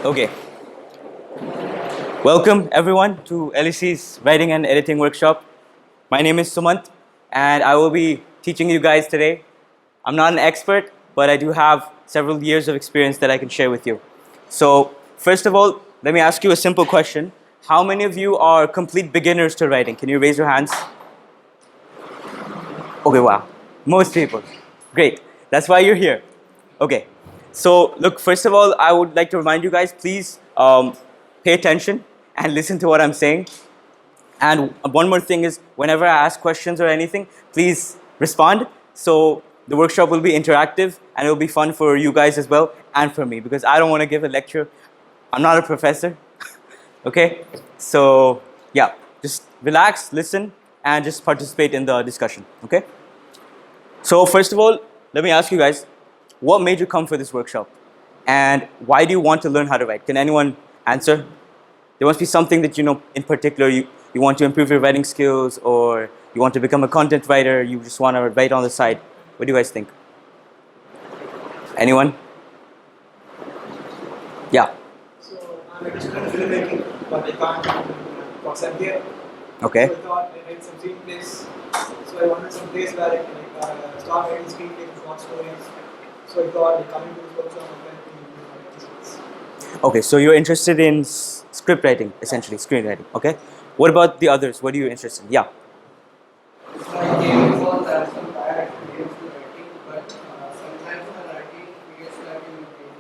Okay. Welcome everyone to LAC's Writing and Editing Workshop. My name is Sumant and I will be teaching you guys today. I'm not an expert, but I do have several years of experience that I can share with you. So, first of all, let me ask you a simple question. How many of you are complete beginners to writing? Can you raise your hands? Okay, wow. Most people. Great. That's why you're here. Okay. So, look, first of all, I would like to remind you guys, please pay attention and listen to what I'm saying. And one more thing is, whenever I ask questions or anything, please respond. So the workshop will be interactive and it will be fun for you guys as well and for me because I don't want to give a lecture. I'm not a professor. Okay? So, yeah, just relax, listen, and just participate in the discussion. Okay? So, first of all, let me ask you guys, what made you come for this workshop? And why do you want to learn how to write? Can anyone answer? There must be something that in particular you want to improve your writing skills, or you want to become a content writer, you just want to write on the side. What do you guys think? Anyone? Yeah. So I'm interested in filmmaking, but I can't because I'm here. Okay. So I thought I need some screenplays. So I wanted some place where I can start writing screenplays, short stories. So I thought coming to this workshop I'm going to do. Okay, so you're interested in script writing, essentially, screenwriting. Okay. What about the others? What are you interested in? Yeah. I came before that some prior experience to writing, but sometimes when writing we get stuck in routine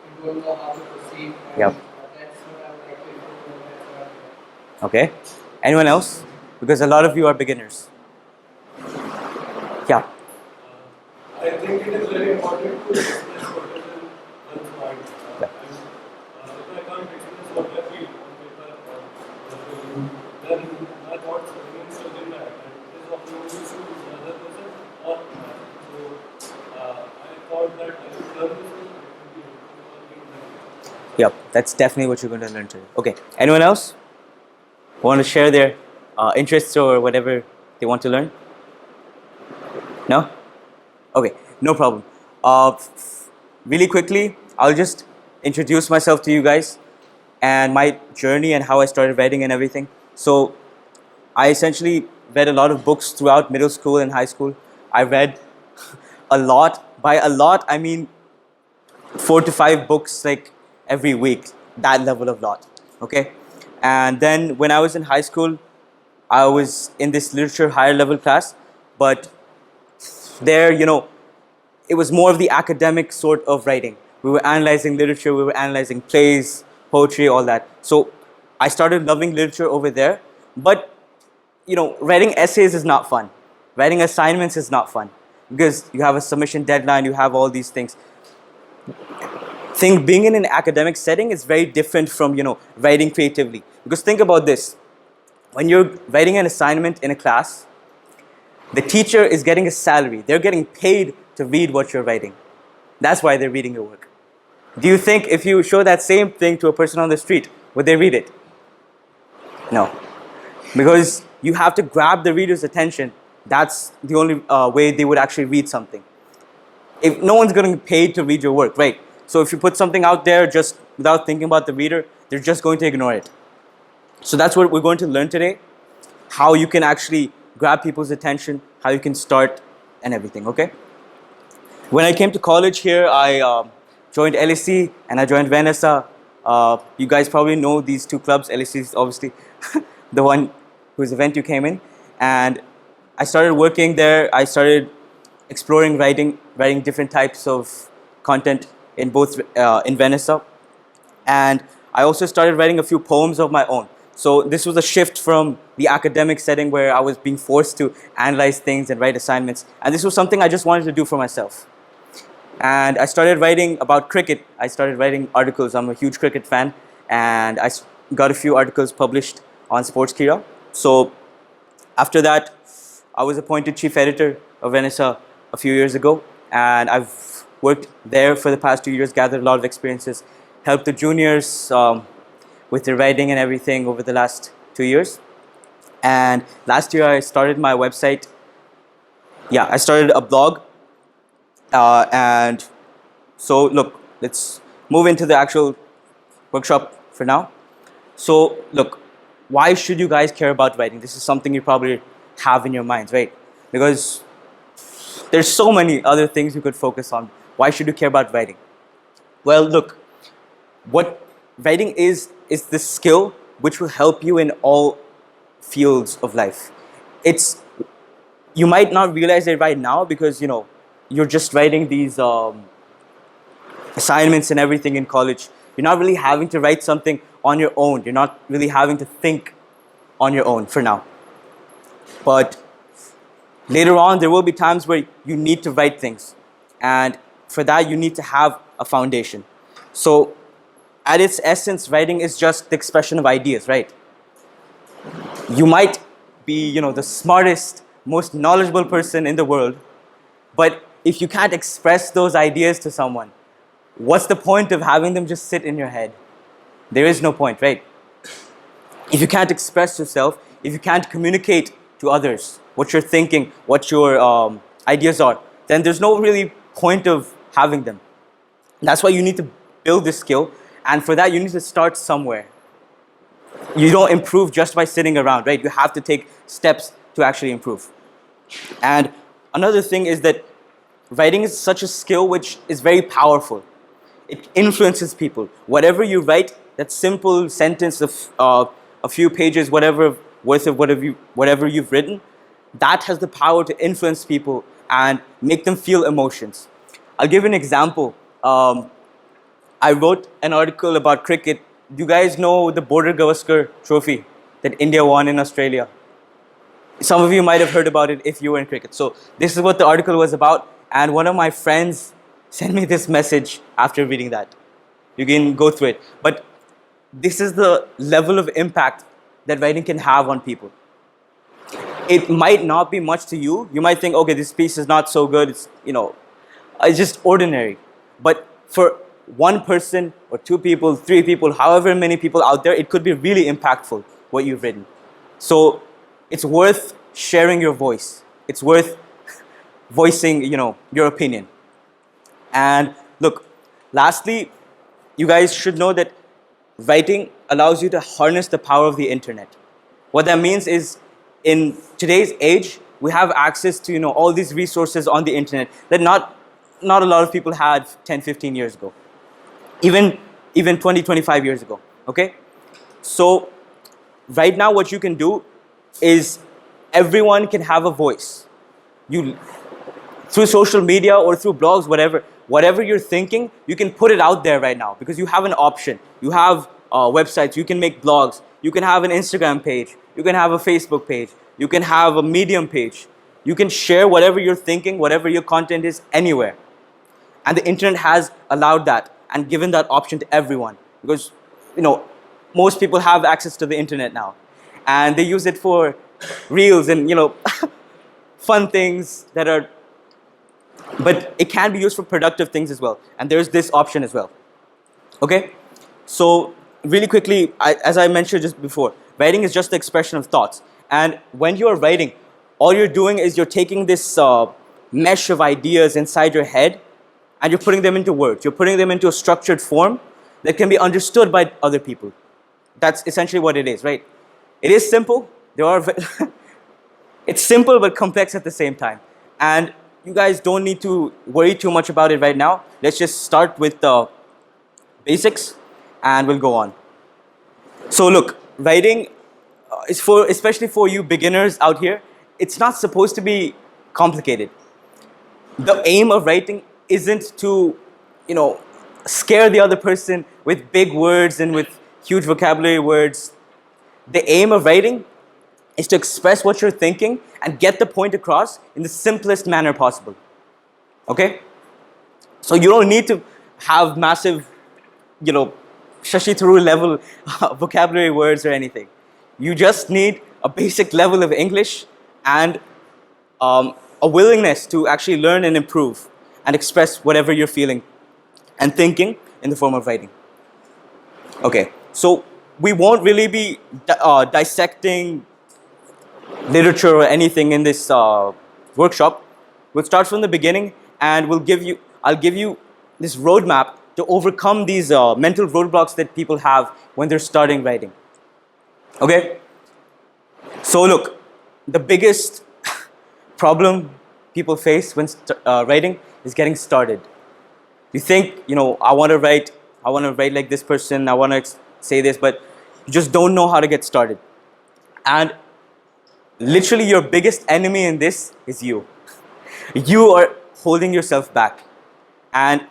and we don't know how to proceed. And Yep. That's what I would like to improve on. That's why Okay. Anyone else? Because a lot of you are beginners. Yeah. I think it is very important to express what is in one's mind. Yeah. If I can't express what I feel on paper, then my thoughts remain stuck in that. And it is of no use to the other person or mine. So I thought that I should learn this thing. It would be helpful for me. Yep. That's definitely what you're going to learn today. Okay. Anyone else want to share their interests or whatever they want to learn? No? Okay, no problem. Really quickly, I'll just introduce myself to you guys and my journey and how I started writing and everything. So, I essentially read a lot of books throughout middle school and high school. I read a lot. By a lot, I mean 4 to 5 books like every week. That level of lot. Okay? And then when I was in high school, I was in this literature higher level class, but there, it was more of the academic sort of writing. We were analyzing literature, we were analyzing plays, poetry, all that. So I started loving literature over there. But, writing essays is not fun. Writing assignments is not fun because you have a submission deadline, you have all these things. Being in an academic setting is very different from, writing creatively. Because think about this. When you're writing an assignment in a class, the teacher is getting a salary. They're getting paid to read what you're writing. That's why they're reading your work. Do you think if you show that same thing to a person on the street, would they read it? No. Because you have to grab the reader's attention. That's the only way they would actually read something. If no one's going to get paid to read your work, right? So if you put something out there just without thinking about the reader, they're just going to ignore it. So that's what we're going to learn today. How you can actually grab people's attention, how you can start and everything, okay? When I came to college here, I joined LAC and I joined Vanessa. You guys probably know these two clubs. LAC is obviously the one whose event you came in. And I started working there. I started exploring writing different types of content in both in Vanessa. And I also started writing a few poems of my own. So this was a shift from the academic setting where I was being forced to analyze things and write assignments. And this was something I just wanted to do for myself. And I started writing about cricket. I started writing articles. I'm a huge cricket fan. And I got a few articles published on Sportskira. So after that, I was appointed chief editor of Vanessa a few years ago. And I've worked there for the past 2 years, gathered a lot of experiences, helped the juniors with their writing and everything over the last 2 years. And last year I started my website. Yeah, I started a blog. And so look, let's move into the actual workshop for now. So look, why should you guys care about writing? This is something you probably have in your minds, right? Because there's so many other things you could focus on. Why should you care about writing? Well, look, what writing is this skill which will help you in all fields of life. It's, you might not realize it right now because you're just writing these assignments and everything in college. You're not really having to write something on your own. You're not really having to think on your own for now. But later on, there will be times where you need to write things. And for that, you need to have a foundation. So at its essence, writing is just the expression of ideas, right? You might be, the smartest, most knowledgeable person in the world, but if you can't express those ideas to someone, what's the point of having them just sit in your head? There is no point, right? If you can't express yourself, if you can't communicate to others what you're thinking, what your ideas are, then there's no really point of having them. That's why you need to build this skill, and for that you need to start somewhere. You don't improve just by sitting around, right? You have to take steps to actually improve. And another thing is that writing is such a skill which is very powerful. It influences people. Whatever you write, that simple sentence of a few pages, whatever worth of whatever you've written, that has the power to influence people and make them feel emotions. I'll give an example. I wrote an article about cricket. Do you guys know the Border Gavaskar trophy that India won in Australia? Some of you might have heard about it if you were in cricket. So this is what the article was about, and one of my friends sent me this message after reading that. You can go through it. But this is the level of impact that writing can have on people. It might not be much to you. You might think, okay, this piece is not so good. It's, it's just ordinary. But for one person or two people, three people, however many people out there, it could be really impactful, what you've written. So it's worth sharing your voice. It's worth voicing, your opinion. And look, lastly, you guys should know that writing allows you to harness the power of the internet. What that means is, in today's age, we have access to, all these resources on the internet that not a lot of people had 10, 15 years ago. Even 20, 25 years ago, okay? So right now what you can do is everyone can have a voice. Through social media or through blogs, whatever you're thinking, you can put it out there right now because you have an option. You have websites, you can make blogs, you can have an Instagram page, you can have a Facebook page, you can have a Medium page. You can share whatever you're thinking, whatever your content is, anywhere. And the internet has allowed that and given that option to everyone because, most people have access to the internet now. And they use it for reels and, fun things that are, but it can be used for productive things as well. And there's this option as well. Okay? So really quickly, as I mentioned just before, writing is just the expression of thoughts. And when you're writing, all you're doing is you're taking this mesh of ideas inside your head and you're putting them into words. You're putting them into a structured form that can be understood by other people. That's essentially what it is, right? It is simple. It's simple but complex at the same time. And you guys don't need to worry too much about it right now. Let's just start with the basics and we'll go on. So look, writing is especially for you beginners out here, it's not supposed to be complicated. The aim of writing isn't to, scare the other person with big words and with huge vocabulary words. The aim of writing is to express what you're thinking and get the point across in the simplest manner possible. Okay? So you don't need to have massive, Shashi Tharoor level vocabulary words or anything. You just need a basic level of English and a willingness to actually learn and improve and express whatever you're feeling and thinking in the form of writing. Okay, so we won't really be dissecting literature or anything in this workshop. We'll start from the beginning and I'll give you this roadmap to overcome these mental roadblocks that people have when they're starting writing. Okay? So look, the biggest problem people face when writing is getting started. You think, I want to write like this person, I want to say this, but you just don't know how to get started. And literally your biggest enemy in this is you. You are holding yourself back. And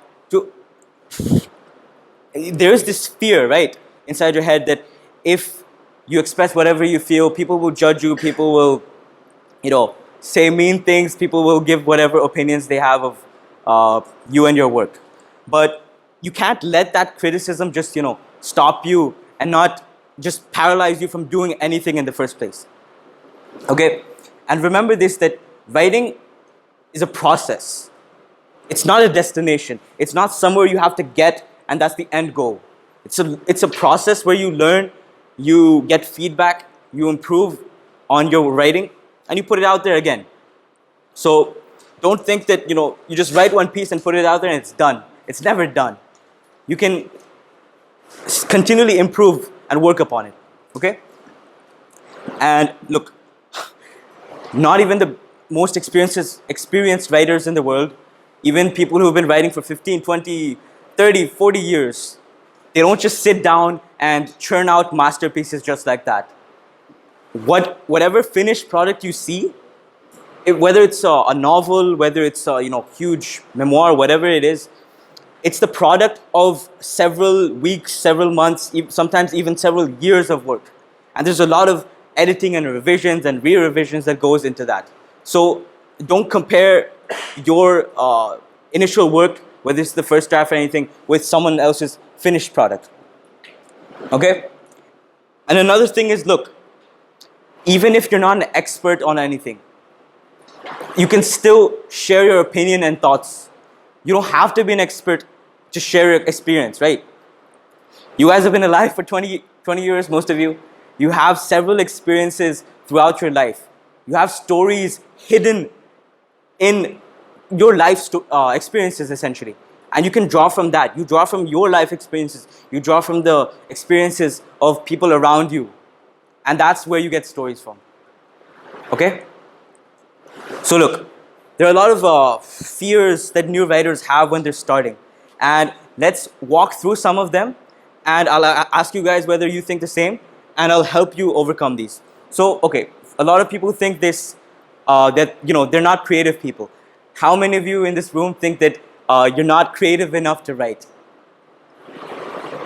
there's this fear, right, inside your head that if you express whatever you feel, people will judge you, people will, say mean things, people will give whatever opinions they have of you and your work. But you can't let that criticism just, stop you and not just paralyze you from doing anything in the first place. Okay? And remember this, that writing is a process. It's not a destination. It's not somewhere you have to get and that's the end goal. It's a process where you learn, you get feedback, you improve on your writing, and you put it out there again. So don't think that, you just write one piece and put it out there and it's done. It's never done. You can continually improve and work upon it. Okay? And look, not even the most experienced writers in the world, even people who have been writing for 15, 20, 30, 40 years, they don't just sit down and churn out masterpieces just like that. Whatever finished product you see, whether it's a novel, whether it's a huge memoir, whatever it is, it's the product of several weeks, several months, sometimes even several years of work. And there's a lot of editing and revisions and re-revisions that goes into that. So don't compare your initial work, whether it's the first draft or anything, with someone else's finished product. Okay? And another thing is, look, even if you're not an expert on anything, you can still share your opinion and thoughts. You don't have to be an expert to share your experience, right? You guys have been alive for 20 years, most of you. You have several experiences throughout your life. You have stories hidden in your life experiences, essentially. And you can draw from that. You draw from your life experiences. You draw from the experiences of people around you. And that's where you get stories from. Okay? So look, there are a lot of fears that new writers have when they're starting. And let's walk through some of them. And I'll ask you guys whether you think the same. And I'll help you overcome these. So, okay, a lot of people think this, that, they're not creative people. How many of you in this room think that you're not creative enough to write?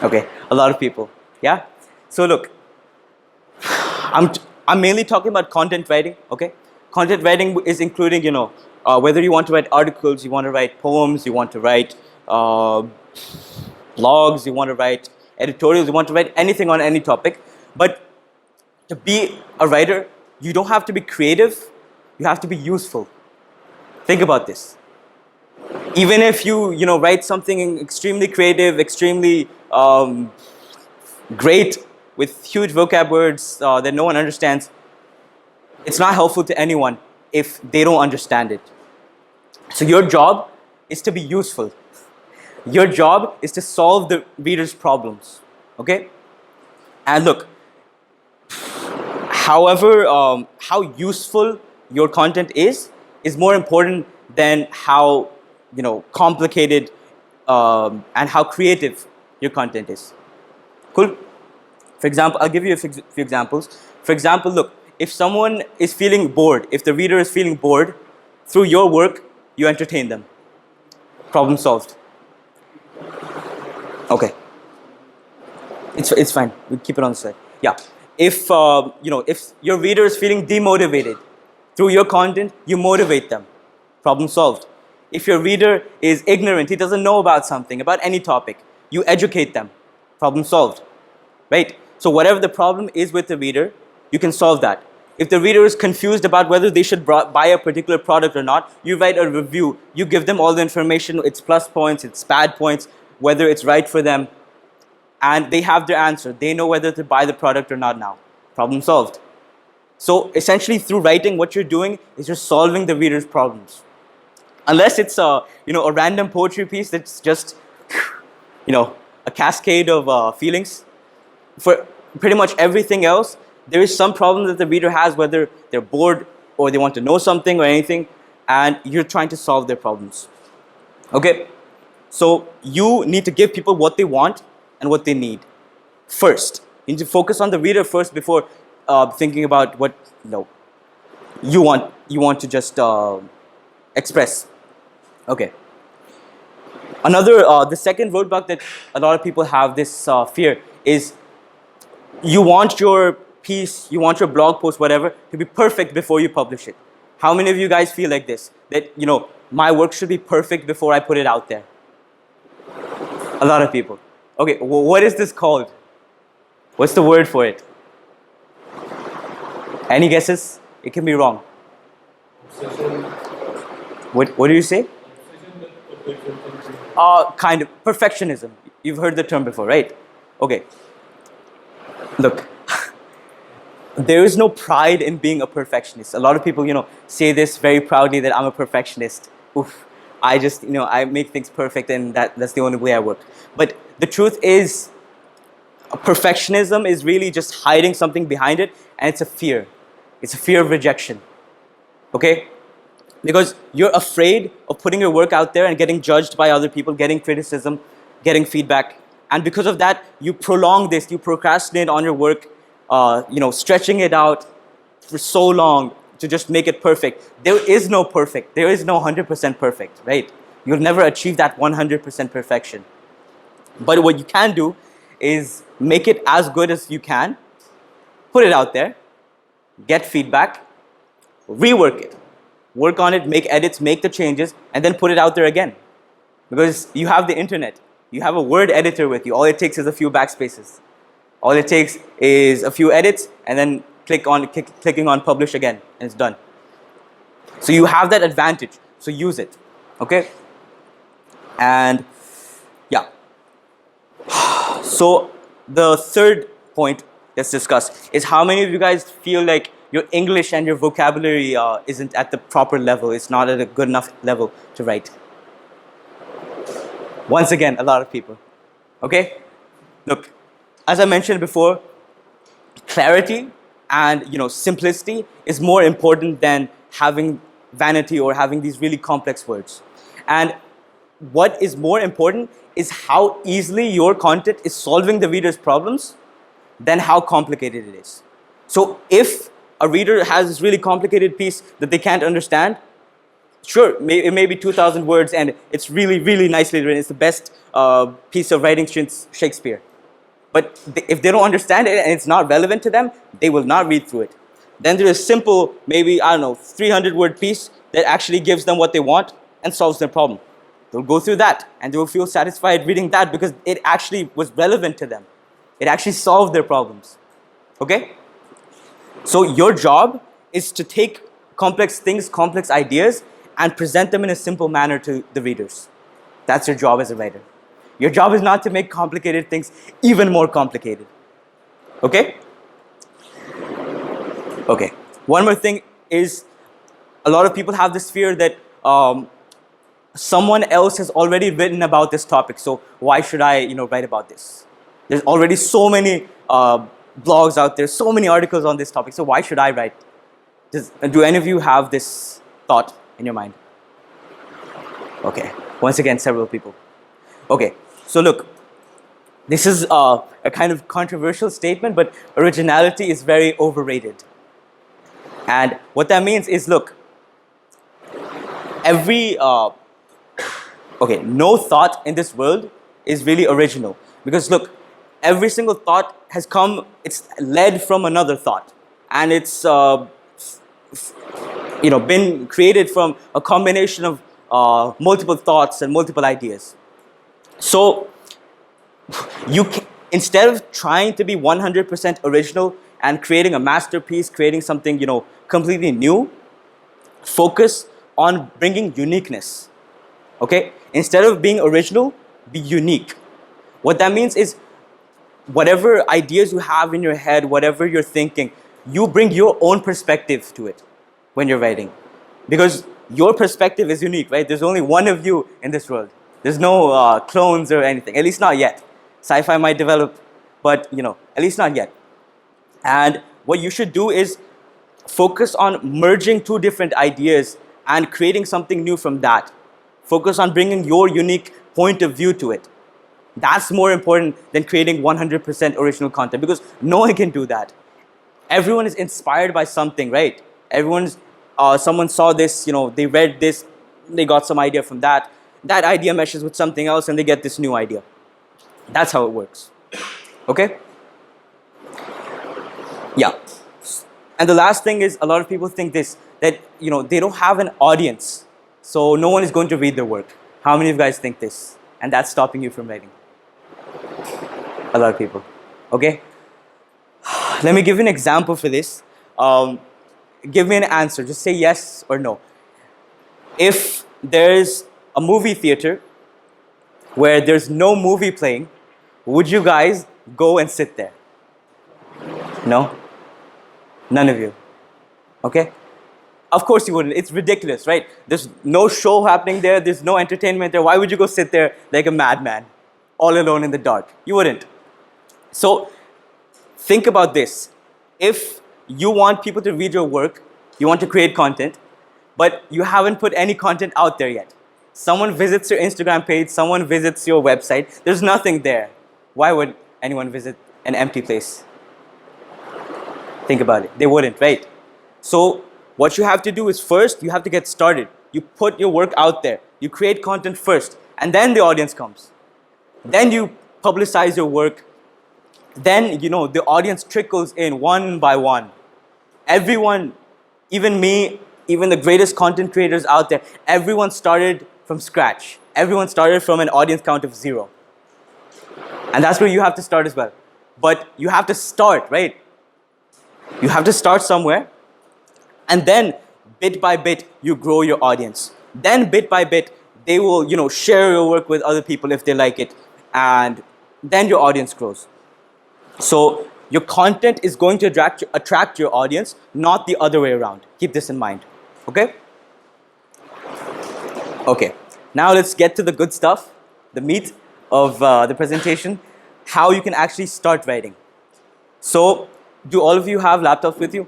Okay, a lot of people. Yeah? So look, I'm mainly talking about content writing, okay? Content writing is including, whether you want to write articles, you want to write poems, you want to write blogs, you want to write editorials, you want to write anything on any topic. But to be a writer, you don't have to be creative, you have to be useful. Think about this. Even if you write something extremely creative, extremely great, with huge vocab words that no one understands, it's not helpful to anyone if they don't understand it. So your job is to be useful. Your job is to solve the reader's problems. Okay? And look, however, how useful your content is more important than how complicated and how creative your content is. Cool? For example, I'll give you a few examples. For example, look, if someone is feeling bored, if the reader is feeling bored, through your work, you entertain them. Problem solved. Okay. It's fine. We'll keep it on the side. Yeah. If if your reader is feeling demotivated, through your content, you motivate them. Problem solved. If your reader is ignorant, he doesn't know about something, about any topic, you educate them. Problem solved. Right? So whatever the problem is with the reader, you can solve that. If the reader is confused about whether they should buy a particular product or not, you write a review. You give them all the information, its plus points, its bad points, whether it's right for them, and they have their answer. They know whether to buy the product or not now. Problem solved. So essentially, through writing, what you're doing is you're solving the reader's problems. Unless it's a random poetry piece that's just a cascade of feelings. For pretty much everything else, there is some problem that the reader has, whether they're bored or they want to know something or anything, and you're trying to solve their problems. Okay? So you need to give people what they want and what they need first. You need to focus on the reader first before thinking about what you want to just express. Okay. The second roadblock that a lot of people have this fear is you want your piece, you want your blog post, whatever, to be perfect before you publish it. How many of you guys feel like this? That, my work should be perfect before I put it out there? A lot of people. Okay, what is this called? What's the word for it? Any guesses? It can be wrong. Obsession. What do you say? Obsession with perfection. Kind of. Perfectionism. You've heard the term before, right? Okay. Look, there is no pride in being a perfectionist. A lot of people, say this very proudly that I'm a perfectionist. Oof, I just, I make things perfect and that's the only way I work. But the truth is, perfectionism is really just hiding something behind it, and it's a fear. It's a fear of rejection. Okay? Because you're afraid of putting your work out there and getting judged by other people, getting criticism, getting feedback. And because of that, you prolong this, you procrastinate on your work, stretching it out for so long to just make it perfect. There is no perfect. There is no 100% perfect, right? You'll never achieve that 100% perfection. But what you can do is make it as good as you can, put it out there, get feedback, rework it, work on it, make edits, make the changes, and then put it out there again. Because you have the internet. You have a word editor with you. All it takes is a few backspaces. All it takes is a few edits and then clicking on publish again, and it's done. So you have that advantage. So use it. Okay? And yeah. So the third point let's discuss is how many of you guys feel like your English and your vocabulary isn't at the proper level. It's not at a good enough level to write. Once again, a lot of people. Okay? Look, as I mentioned before, clarity and simplicity is more important than having vanity or having these really complex words. And what is more important is how easily your content is solving the reader's problems than how complicated it is. So if a reader has this really complicated piece that they can't understand, sure, it may be 2,000 words and it's really, really nicely written. It's the best piece of writing since Shakespeare. But if they don't understand it and it's not relevant to them, they will not read through it. Then there is simple, maybe, 300-word piece that actually gives them what they want and solves their problem. They'll go through that and they will feel satisfied reading that because it actually was relevant to them. It actually solved their problems. Okay? So your job is to take complex things, complex ideas, and present them in a simple manner to the readers. That's your job as a writer. Your job is not to make complicated things even more complicated. Okay? Okay. One more thing is, a lot of people have this fear that someone else has already written about this topic, so why should I, write about this? There's already so many blogs out there, so many articles on this topic, so why should I write? Do any of you have this thought in your mind? Okay. Once again, several people. Okay. So look, this is a kind of controversial statement, but originality is very overrated. And what that means is, look, no thought in this world is really original. Because look, every single thought it's led from another thought. And it's, been created from a combination of multiple thoughts and multiple ideas. So, instead of trying to be 100% original and creating a masterpiece, creating something, completely new, focus on bringing uniqueness. Okay? Instead of being original, be unique. What that means is, whatever ideas you have in your head, whatever you're thinking, you bring your own perspective to it when you're writing. Because your perspective is unique, right? There's only one of you in this world. There's no clones or anything, at least not yet. Sci-fi might develop, but at least not yet. And what you should do is focus on merging two different ideas and creating something new from that. Focus on bringing your unique point of view to it. That's more important than creating 100% original content, because no one can do that. Everyone is inspired by something, right? Someone saw this, they read this, they got some idea from that. That idea meshes with something else and they get this new idea. That's how it works. Okay? Yeah. And the last thing is, a lot of people think this, that they don't have an audience, so no one is going to read their work. How many of you guys think this? And that's stopping you from writing? A lot of people. Okay? Let me give you an example for this. Give me an answer. Just say yes or no. If there's a movie theater where there's no movie playing, would you guys go and sit there? No? None of you. Okay? Of course you wouldn't. It's ridiculous, right? There's no show happening there. There's no entertainment there. Why would you go sit there like a madman, all alone in the dark? You wouldn't. So think about this. If you want people to read your work, you want to create content, but you haven't put any content out there yet. Someone visits your Instagram page, someone visits your website, there's nothing there. Why would anyone visit an empty place? Think about it. They wouldn't, right? So what you have to do is, first, you have to get started. You put your work out there. You create content first, and then the audience comes. Then you publicize your work. Then, the audience trickles in one by one. Everyone, even me, even the greatest content creators out there, everyone started from scratch. Everyone started from an audience count of 0. And that's where you have to start as well. But you have to start, right? You have to start somewhere. And then, bit by bit, you grow your audience. Then, bit by bit, they will, share your work with other people if they like it. And then your audience grows. So your content is going to attract your audience, not the other way around. Keep this in mind. Okay? Okay. Now let's get to the good stuff, the meat of the presentation, how you can actually start writing. So, do all of you have laptops with you?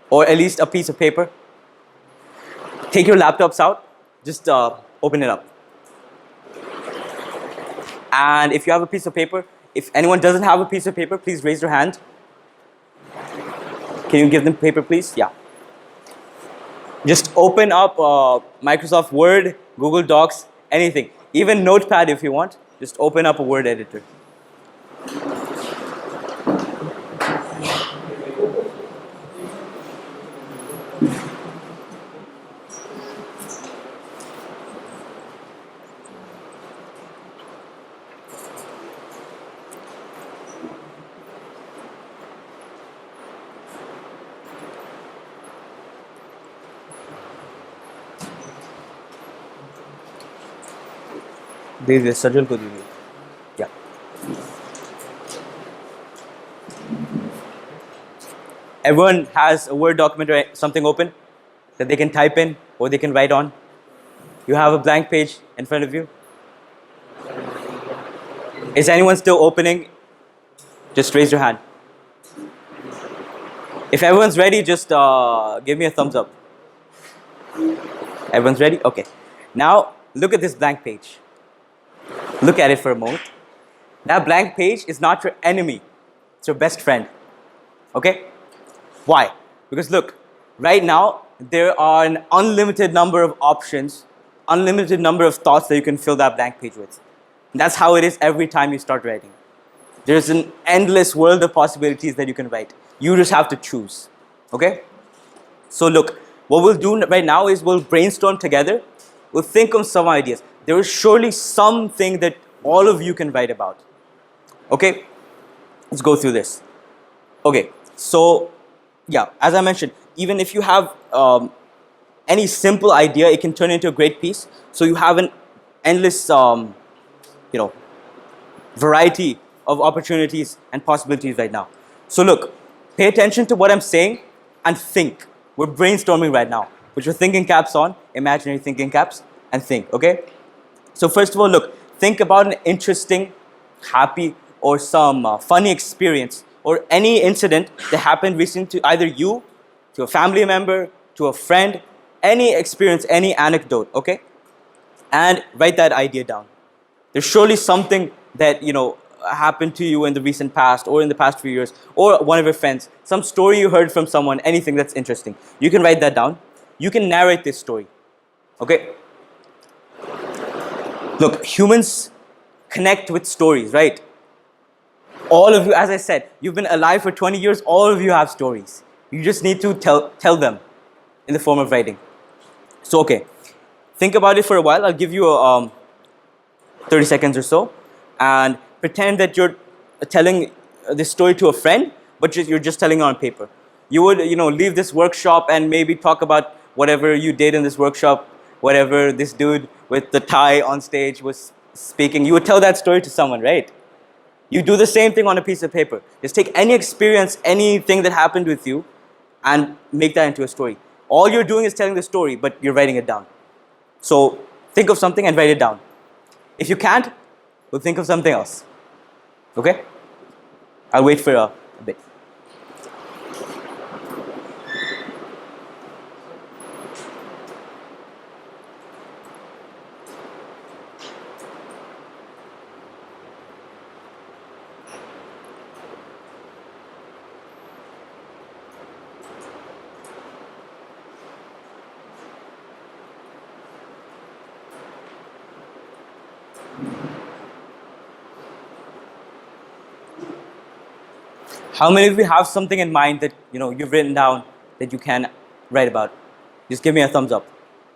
Or at least a piece of paper? Take your laptops out. Just open it up. And if you have a piece of paper, if anyone doesn't have a piece of paper, please raise your hand. Can you give them paper, please? Yeah. Just open up Microsoft Word, Google Docs, anything. Even Notepad if you want. Just open up a Word editor. दीजिए सजल को दीजिए क्या Everyone has a Word document or something open that they can type in or they can write on. You have a blank page in front of you. Is anyone still opening? Just raise your hand. If everyone's ready, just give me a thumbs up. Everyone's ready? Okay. Now look at this blank page. Look at it for a moment. That blank page is not your enemy. It's your best friend. Okay? Why? Because look, right now, there are an unlimited number of options, unlimited number of thoughts that you can fill that blank page with. And that's how it is every time you start writing. There's an endless world of possibilities that you can write. You just have to choose. Okay? So look, what we'll do right now is we'll brainstorm together. We'll think of some ideas. There is surely something that all of you can write about. Okay? Let's go through this. Okay, so yeah, as I mentioned, even if you have any simple idea, it can turn into a great piece. So you have an endless, variety of opportunities and possibilities right now. So look, pay attention to what I'm saying and think. We're brainstorming right now. Put your thinking caps on, imaginary thinking caps, and think, okay? So first of all, look, think about an interesting, happy, or some funny experience or any incident that happened recently to either you, to a family member, to a friend, any experience, any anecdote, okay? And write that idea down. There's surely something that, happened to you in the recent past or in the past few years or one of your friends, some story you heard from someone, anything that's interesting. You can write that down. You can narrate this story, okay? Look, humans connect with stories, right? All of you, as I said, you've been alive for 20 years, all of you have stories. You just need to tell them in the form of writing. So, okay, think about it for a while. I'll give you 30 seconds or so, and pretend that you're telling this story to a friend, but you're just telling it on paper. You would, leave this workshop and maybe talk about whatever you did in this workshop, whatever this dude with the tie on stage was speaking. You would tell that story to someone, right? You do the same thing on a piece of paper. Just take any experience, anything that happened with you, and make that into a story. All you're doing is telling the story, but you're writing it down. So think of something and write it down. If you can't, we'll think of something else. Okay? I'll wait for a bit. How many of you have something in mind that you've written down that you can write about? Just give me a thumbs up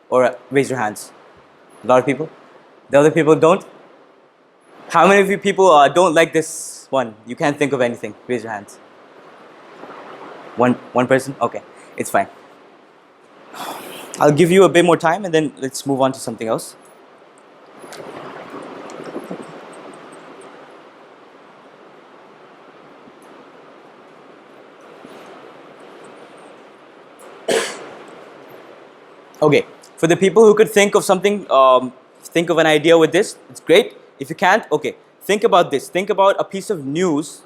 or raise your hands. A lot of people. The other people don't. How many of you people don't like this one? You can't think of anything. Raise your hands. One person. Okay, it's fine. I'll give you a bit more time and then let's move on to something else. Okay, for the people who could think of something, think of an idea with this, it's great. If you can't, okay, think about this. Think about a piece of news,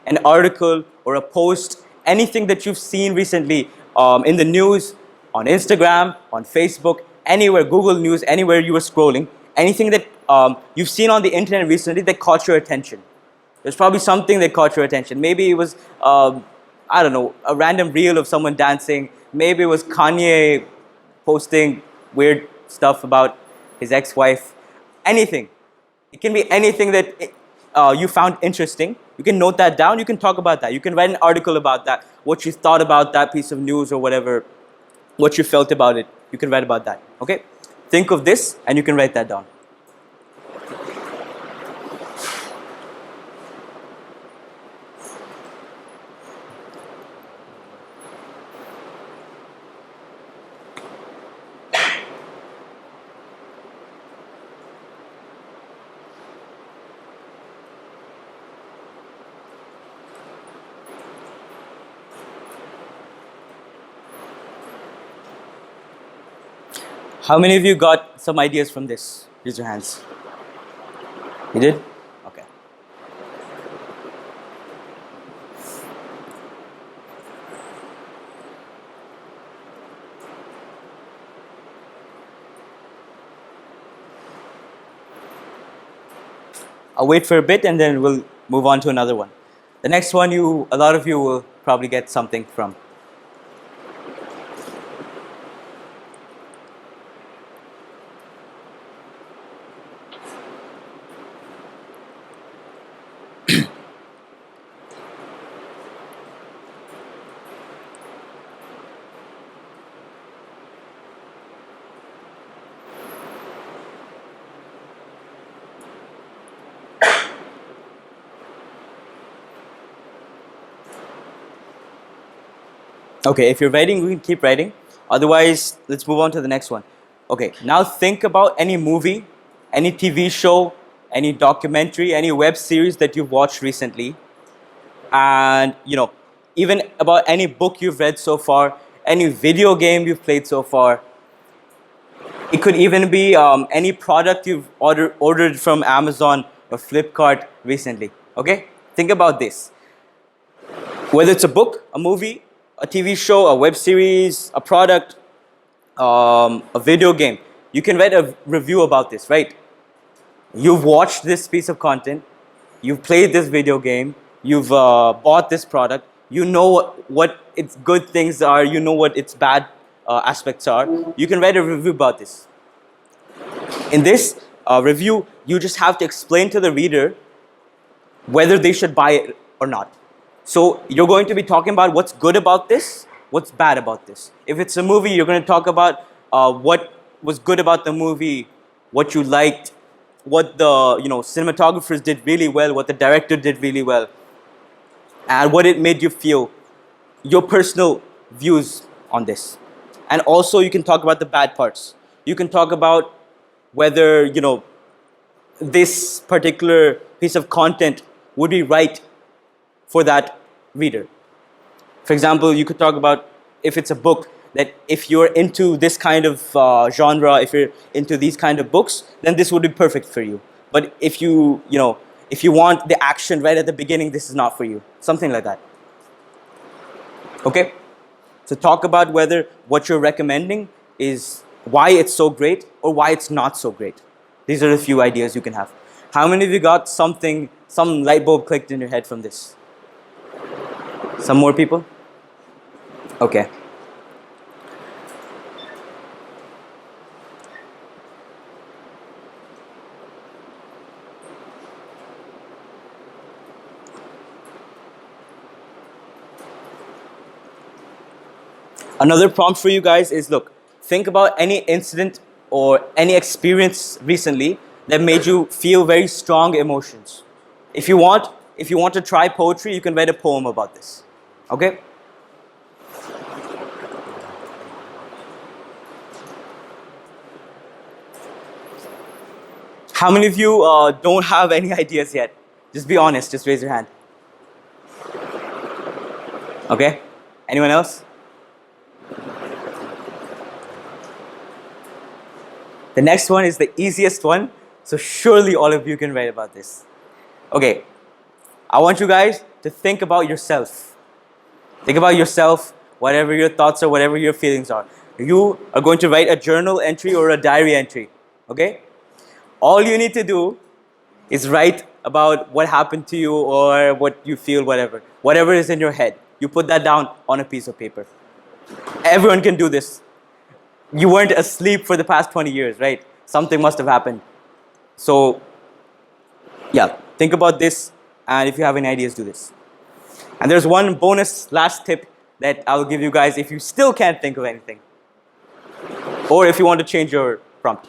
an article or a post, anything that you've seen recently in the news, on Instagram, on Facebook, anywhere, Google News, anywhere you were scrolling, anything that you've seen on the internet recently that caught your attention. There's probably something that caught your attention. Maybe it was, I don't know, a random reel of someone dancing. Maybe it was Kanye posting weird stuff about his ex-wife, anything. It can be anything that you found interesting. You can note that down. You can talk about that. You can write an article about that, what you thought about that piece of news or whatever, what you felt about it. You can write about that, okay? Think of this and you can write that down. How many of you got some ideas from this? Raise your hands. You did? Okay. I'll wait for a bit and then we'll move on to another one. The next one, a lot of you will probably get something from. Okay, if you're writing, we can keep writing. Otherwise, let's move on to the next one. Okay, now think about any movie, any TV show, any documentary, any web series that you've watched recently. And, even about any book you've read so far, any video game you've played so far. It could even be any product you've ordered from Amazon or Flipkart recently. Okay? Think about this. Whether it's a book, a movie, a TV show, a web series, a product, a video game, you can write a review about this, right? You've watched this piece of content, you've played this video game, you've bought this product, you know what its good things are, you know what its bad aspects are. You can write a review about this. In this review, you just have to explain to the reader whether they should buy it or not. So you're going to be talking about what's good about this, what's bad about this. If it's a movie, you're going to talk about what was good about the movie, what you liked, what the cinematographers did really well, what the director did really well, and what it made you feel, your personal views on this. And also you can talk about the bad parts. You can talk about whether this particular piece of content would be right for that reader. For example, you could talk about if it's a book, that if you're into this kind of genre, if you're into these kind of books, then this would be perfect for you. But if if you want the action right at the beginning, this is not for you. Something like that. Okay? So talk about whether what you're recommending is why it's so great or why it's not so great. These are a few ideas you can have. How many of you got some light bulb clicked in your head from this? Some more people? Okay. Another prompt for you guys is, look, think about any incident or any experience recently that made you feel very strong emotions. If you want to try poetry, you can write a poem about this. Okay? How many of you don't have any ideas yet? Just be honest, just raise your hand. Okay? Anyone else? The next one is the easiest one, so surely all of you can write about this. Okay, I want you guys to think about yourself. Think about yourself, whatever your thoughts are, whatever your feelings are. You are going to write a journal entry or a diary entry, okay? All you need to do is write about what happened to you or what you feel, whatever. Whatever is in your head, you put that down on a piece of paper. Everyone can do this. You weren't asleep for the past 20 years, right? Something must have happened. So, yeah, think about this, and if you have any ideas, do this. And there's one bonus last tip that I'll give you guys if you still can't think of anything, or if you want to change your prompt.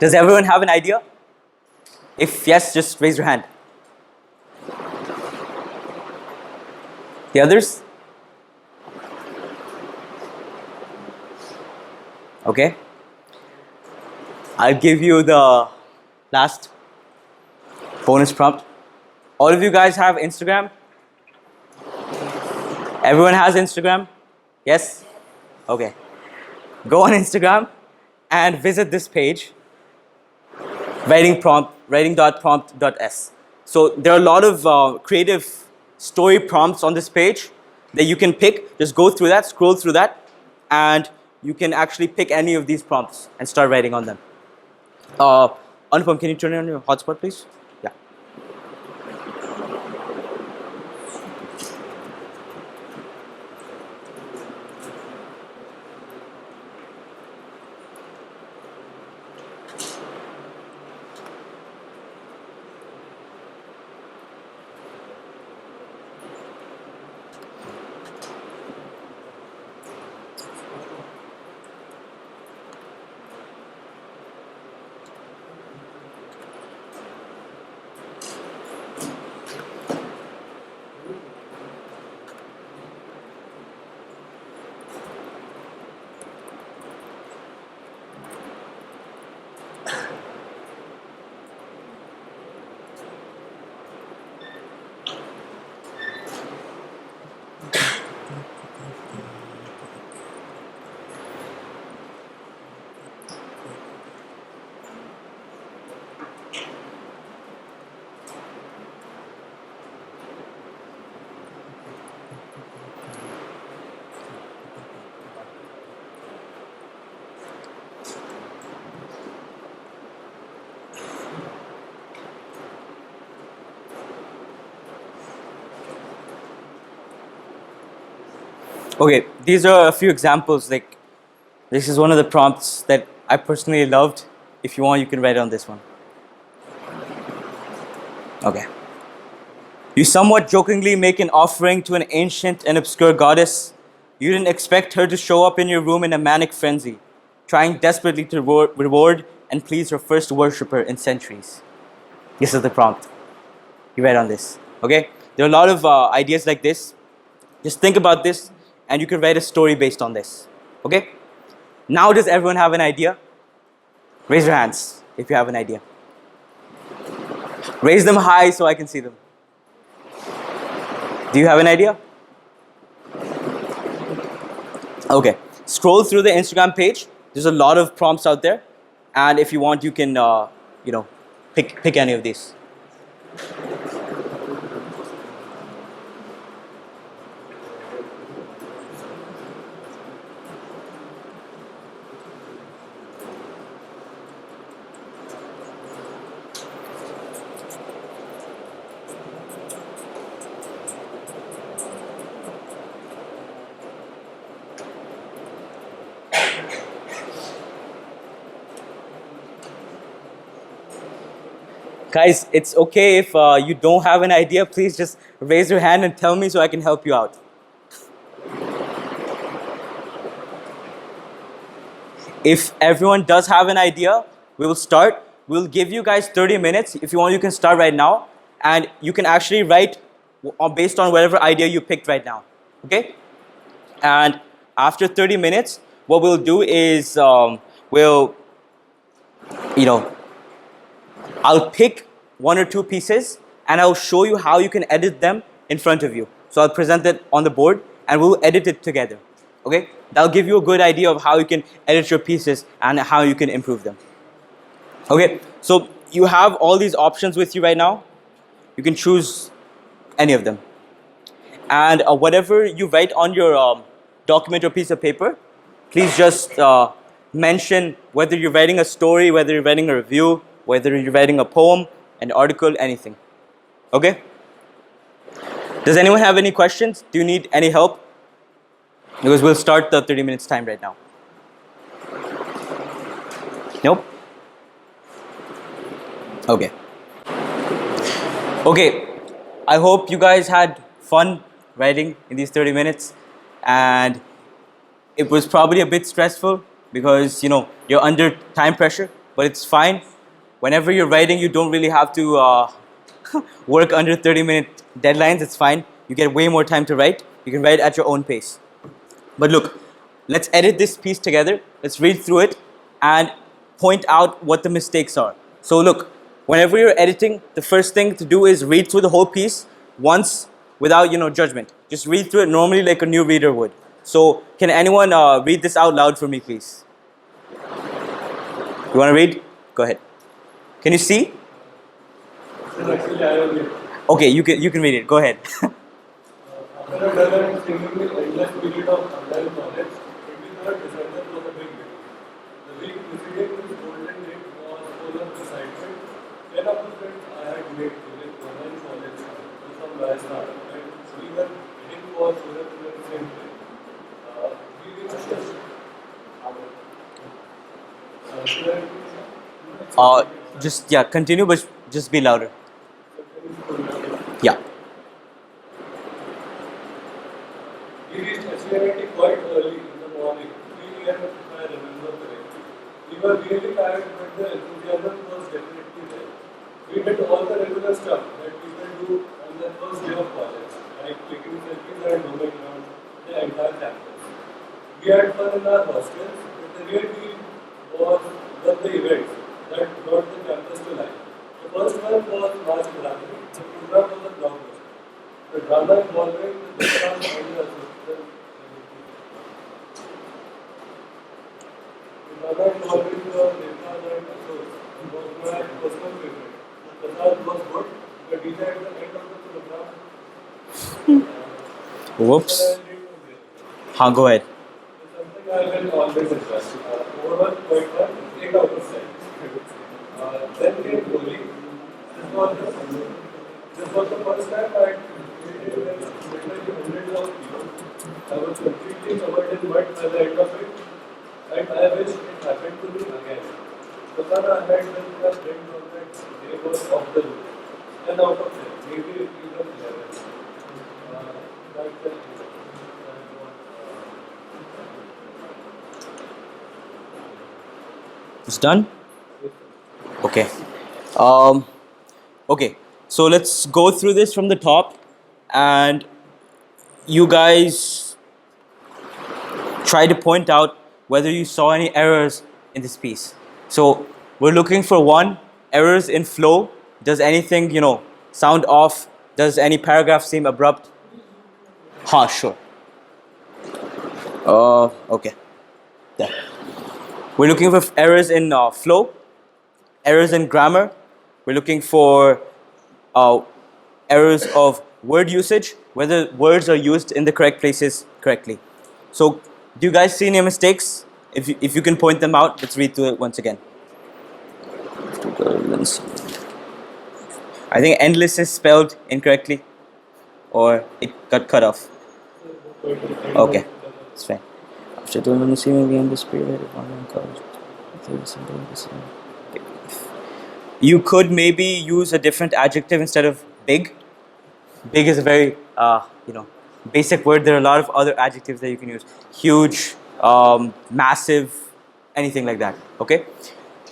Does everyone have an idea? If yes, just raise your hand. The others? Okay. I'll give you the last bonus prompt. All of you guys have Instagram? Everyone has Instagram? Yes? Okay. Go on Instagram and visit this page. Writing.prompt.s. So there are a lot of creative story prompts on this page that you can pick. Just go through that, scroll through that, and you can actually pick any of these prompts and start writing on them. Anupam, can you turn on your hotspot, please? Yeah. Okay, these are a few examples. Like, this is one of the prompts that I personally loved. If you want, you can write on this one. Okay. You somewhat jokingly make an offering to an ancient and obscure goddess. You didn't expect her to show up in your room in a manic frenzy, trying desperately to reward and please her first worshipper in centuries. This is the prompt. You write on this. Okay? There are a lot of ideas like this. Just think about this, and you can write a story based on this. Okay? Now, does everyone have an idea? Raise your hands if you have an idea. Raise them high so I can see them. Do you have an idea? Okay. Scroll through the Instagram page. There's a lot of prompts out there, and if you want, you can, pick any of these. Guys, it's okay if you don't have an idea. Please just raise your hand and tell me so I can help you out. If everyone does have an idea, we will start. We'll give you guys 30 minutes. If you want, you can start right now. And you can actually write based on whatever idea you picked right now. Okay? And after 30 minutes, what we'll do is I'll pick one or two pieces and I'll show you how you can edit them in front of you. So I'll present it on the board and we'll edit it together. Okay? That'll give you a good idea of how you can edit your pieces and how you can improve them. Okay? So you have all these options with you right now. You can choose any of them. And whatever you write on your document or piece of paper, please just mention whether you're writing a story, whether you're writing a review, whether you're writing a poem, an article, anything. Okay? Does anyone have any questions? Do you need any help? Because we'll start the 30 minutes time right now. Nope? Okay. Okay. I hope you guys had fun writing in these 30 minutes. And it was probably a bit stressful because, you're under time pressure, but it's fine. Whenever you're writing, you don't really have to work under 30-minute deadlines. It's fine. You get way more time to write. You can write at your own pace. But look, let's edit this piece together. Let's read through it and point out what the mistakes are. So look, whenever you're editing, the first thing to do is read through the whole piece once without, judgment. Just read through it normally like a new reader would. So can anyone read this out loud for me, please? You want to read? Go ahead. Can you see? Actually, I will read. Okay, you can read it. Go ahead. After a dull and seemingly endless period of unlearned knowledge, 23rd December was a big week. The week preceding this golden date was full of excitement. 10 of the friends I had made with online knowledge were from Rajasthan, and we were heading for Surat in the same day. We reached Continue, but just be louder. Yeah. We reached SVNIT quite early in the morning, 3 a.m. if I remember correctly. We were really tired, but the enthusiasm was definitely there. We did all the regular stuff that people do on their first day of college, like clicking selfies and roaming around the entire campus. We had fun in our hostels, but the real deal were the events that brought the campus to life. The first one was March Marathon. The program was a blockbuster. The drama involving the Japan and the drama involving the Nepal and the source was my personal favorite. The Prasad was good, but DJ at the end of the program. Whoops. Go ahead. It's something I will always enjoy. Overall, quite fun. 8 out of 10. Then came Holi. This was the first time I created literally hundreds of people. I was completely covered in mud by the end of it, and I wish it happened to me again. The fun I had with my friends on that day was off the roof. 10 out of 10, maybe even 11. That's the It's done? Okay. Um, okay. So let's go through this from the top, and you guys try to point out whether you saw any errors in this piece. So we're looking for one, errors in flow. Does anything, sound off? Does any paragraph seem abrupt? Sure. Okay. There. We're looking for errors in flow, errors in grammar. We're looking for errors of word usage, whether words are used in the correct places correctly. So, do you guys see any mistakes? If you can point them out, let's read through it once again. I think endless is spelled incorrectly, or it got cut off. Okay, it's fine. After doing the same again, this period of online college. You could maybe use a different adjective instead of big. Big is a very basic word. There are a lot of other adjectives that you can use. Huge, massive, anything like that. Okay.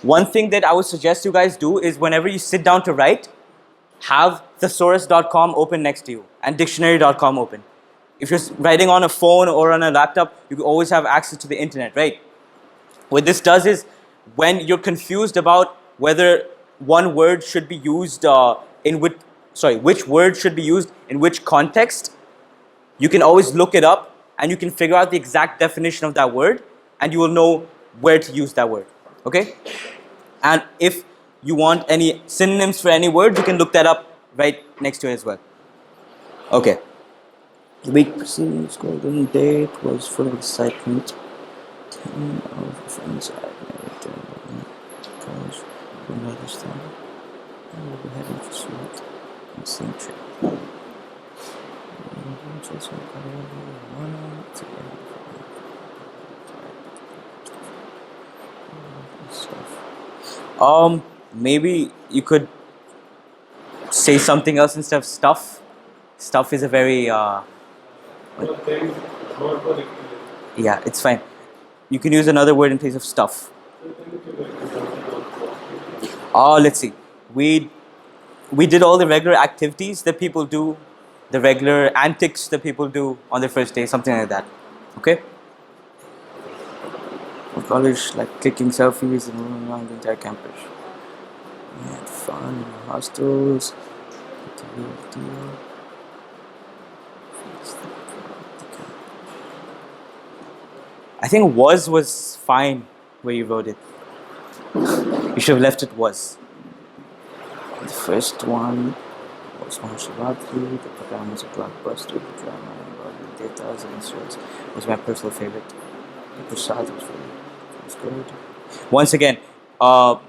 One thing that I would suggest you guys do is whenever you sit down to write, have thesaurus.com open next to you and dictionary.com open. If you're writing on a phone or on a laptop, you always have access to the internet, right? What this does is when you're confused about whether one word should be used which word should be used in which context, you can always look it up and you can figure out the exact definition of that word and you will know where to use that word. Okay? And if you want any synonyms for any word, you can look that up right next to it as well. Okay. The week preceding the golden date was full of excitement. 10 of friends I met during college who noticed them. I will be heading for Surat on the same trip. Maybe you could say something else instead of stuff. Stuff is a very yeah, it's fine. You can use another word in place of stuff. Let's see. We did all the regular activities that people do, the regular antics that people do on their first day, something like that. Okay? In college, like clicking selfies and running around the entire campus. We had fun in the hostels. It's a real deal. I think was fine where you wrote it. You should have left it was. The first one was Mahabharati. The program was a blockbuster. The drama involving data and insurance was my personal favorite. The prasad was good. Once again,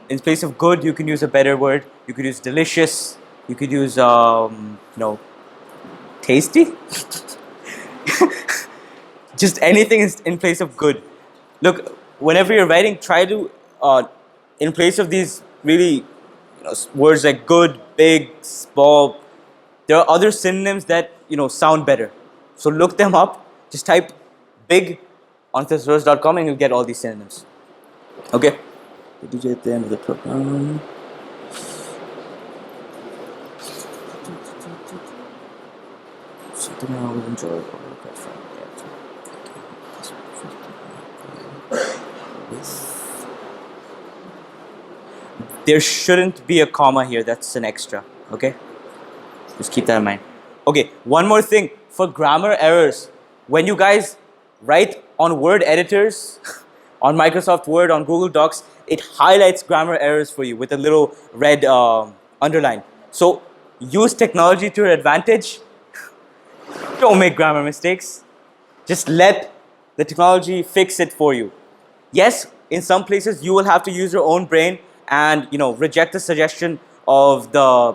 in place of good, you can use a better word. You could use delicious. You could use tasty. Just anything is in place of good. Look, whenever you're writing, try to, in place of these really words like good, big, small, there are other synonyms that sound better. So look them up. Just type big on thesaurus.com and you'll get all these synonyms. Okay? The DJ at the end of the program. Something I always enjoy. There shouldn't be a comma here. That's an extra. Okay? Just keep that in mind. Okay, one more thing. For grammar errors, when you guys write on word editors, on Microsoft Word, on Google Docs, it highlights grammar errors for you with a little red underline. So use technology to your advantage. Don't make grammar mistakes. Just let the technology fix it for you. Yes, in some places you will have to use your own brain and reject the suggestion of the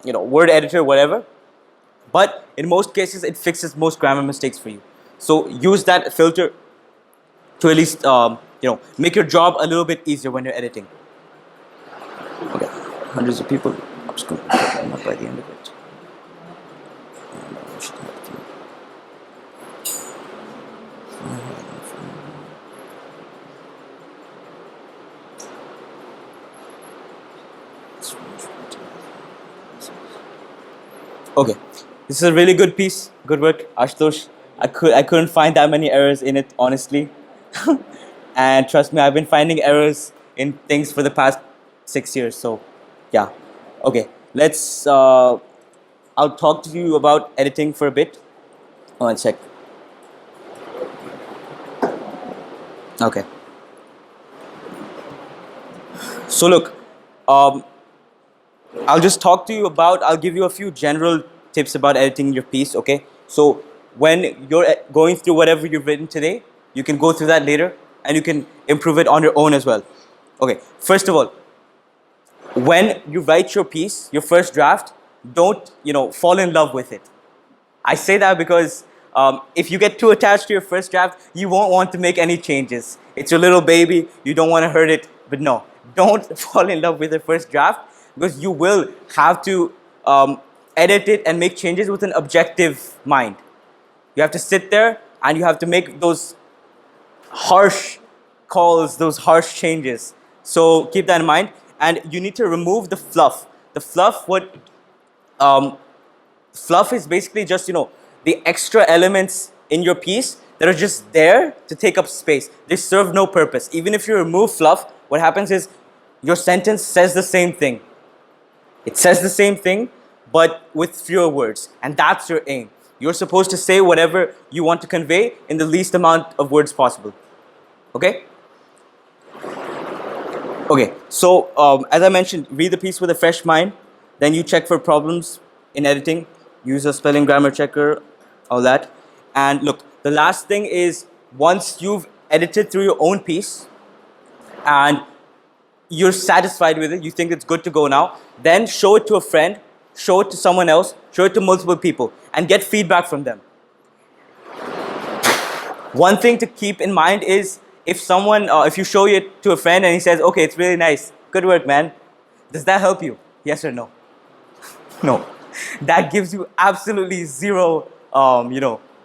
word editor, whatever. But in most cases, it fixes most grammar mistakes for you. So use that filter to at least make your job a little bit easier when you're editing. Okay, hundreds of people. I'm just going to put them up by the end of it. And I should have to- Okay, this is a really good piece. Good work, Ashutosh. I couldn't find that many errors in it, honestly. And trust me, I've been finding errors in things for the past 6 years. So, yeah. Okay, let's. I'll talk to you about editing for a bit. One sec. Okay. So look, I'll just talk to you about. I'll give you a few general tips about editing your piece. Okay. So when you're going through whatever you've written today, you can go through that later, and you can improve it on your own as well. Okay. First of all, when you write your piece, your first draft, don't fall in love with it. I say that because if you get too attached to your first draft, you won't want to make any changes. It's your little baby. You don't want to hurt it. But no, don't fall in love with the first draft, because you will have to edit it and make changes with an objective mind. You have to sit there and you have to make those harsh calls, those harsh changes. So keep that in mind. And you need to remove the fluff. The fluff, fluff is basically just, the extra elements in your piece that are just there to take up space. They serve no purpose. Even if you remove fluff, what happens is your sentence says the same thing. It says the same thing, but with fewer words. And that's your aim. You're supposed to say whatever you want to convey in the least amount of words possible. Okay? Okay, so as I mentioned, read the piece with a fresh mind. Then you check for problems in editing. Use a spelling grammar checker, all that. And look, the last thing is, once you've edited through your own piece and you're satisfied with it, you think it's good to go now, then show it to a friend, show it to someone else, show it to multiple people, and get feedback from them. One thing to keep in mind is, if you show it to a friend and he says, okay, it's really nice, good work, man, does that help you? Yes or no? No. That gives you absolutely zero,